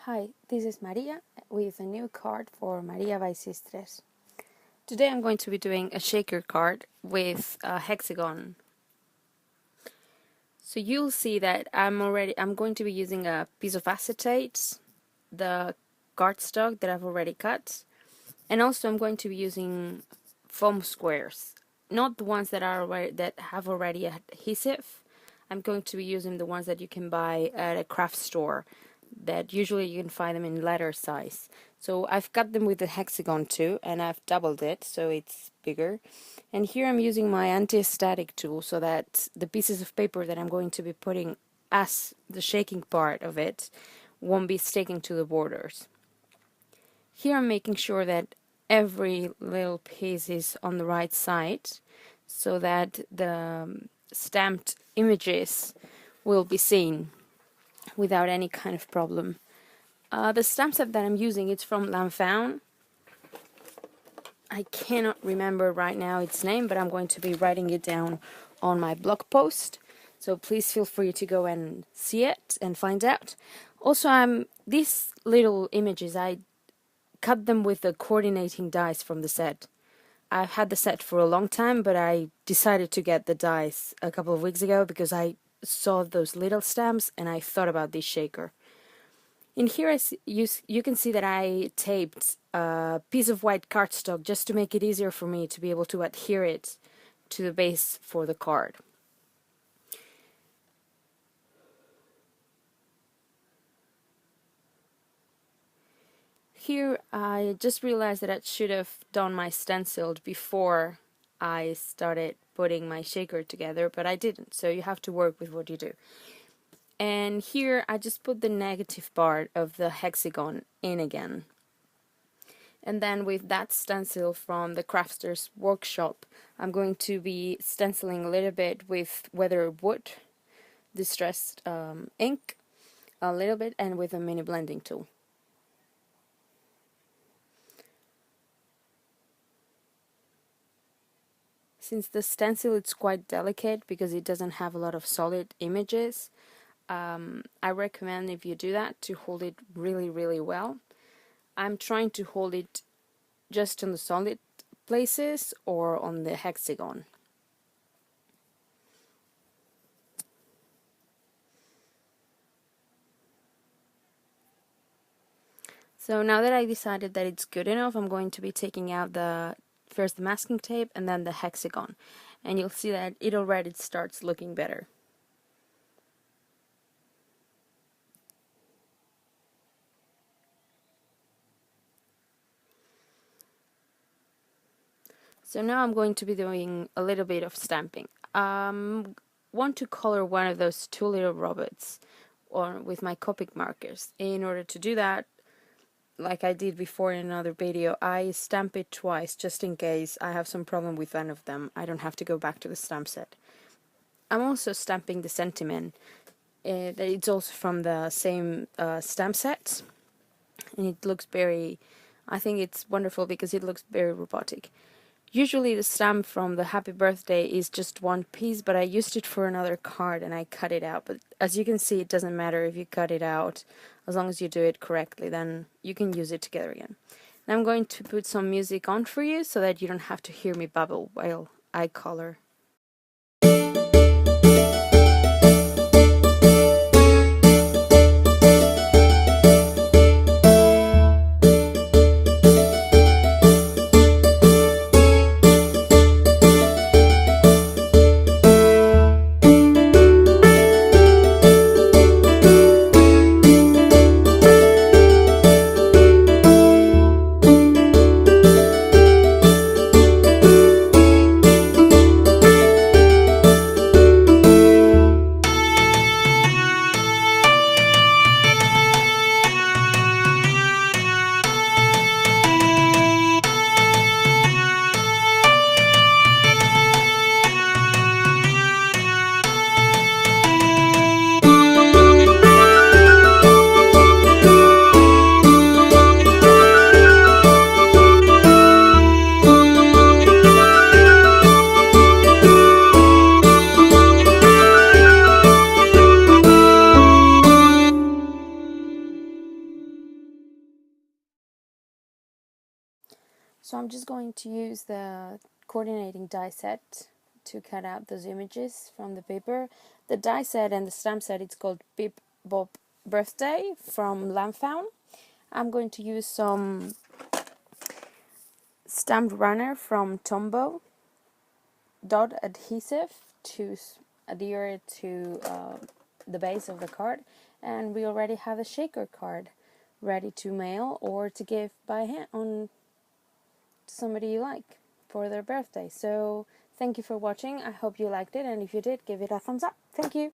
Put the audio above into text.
Hi, this is Maria with a new card for Maria by Sistres. Today I'm going to be doing a shaker card with a hexagon. So you'll see that I'm going to be using a piece of acetate, the cardstock that I've already cut, and also I'm going to be using foam squares, not the ones that have already adhesive. I'm going to be using the ones that you can buy at a craft store, that usually you can find them in letter size. So I've cut them with the hexagon too, and I've doubled it so it's bigger. And here I'm using my anti-static tool so that the pieces of paper that I'm going to be putting as the shaking part of it won't be sticking to the borders. Here I'm making sure that every little piece is on the right side so that the stamped images will be seen without any kind of problem. The stamp set that I'm using, it's from Lanvin. I cannot remember right now its name, but I'm going to be writing it down on my blog post. So please feel free to go and see it and find out. Also, these little images, I cut them with the coordinating dies from the set. I've had the set for a long time, but I decided to get the dies a couple of weeks ago because I saw those little stamps and I thought about this shaker. In here you can see that I taped a piece of white cardstock just to make it easier for me to be able to adhere it to the base for the card. Here I just realized that I should have done my stenciled before I started putting my shaker together, but I didn't, so you have to work with what you do. And here I just put the negative part of the hexagon in again. And then with that stencil from the Crafter's Workshop, I'm going to be stenciling a little bit with weathered wood, distressed ink, a little bit, and with a mini blending tool. Since the stencil is quite delicate because it doesn't have a lot of solid images, I recommend, if you do that, to hold it really well. I'm trying to hold it just on the solid places or on the hexagon. So now that I decided that it's good enough, I'm going to be taking out first the masking tape and then the hexagon, and you'll see that it already starts looking better. So now I'm going to be doing a little bit of stamping. Want to color one of those two little robots with my Copic markers. In order to do that, like I did before in another video, I stamp it twice just in case I have some problem with one of them. I don't have to go back to the stamp set. I'm also stamping the sentiment. It's also from the same stamp set, and it looks I think it's wonderful because it looks very robotic. Usually the stamp from the Happy Birthday is just one piece, but I used it for another card and I cut it out. But as you can see, it doesn't matter if you cut it out. As long as you do it correctly, then you can use it together again. Now I'm going to put some music on for you so that you don't have to hear me babble while I color. So I'm just going to use the coordinating die set to cut out those images from the paper. The die set and the stamp set, it's called Bip Bob Birthday from Lamfound. I'm going to use some stamped runner from Tombow dot adhesive to adhere it to the base of the card, and we already have a shaker card ready to mail or to give by hand on to somebody you like for their birthday. So thank you for watching. I hope you liked it, and if you did, give it a thumbs up. Thank you.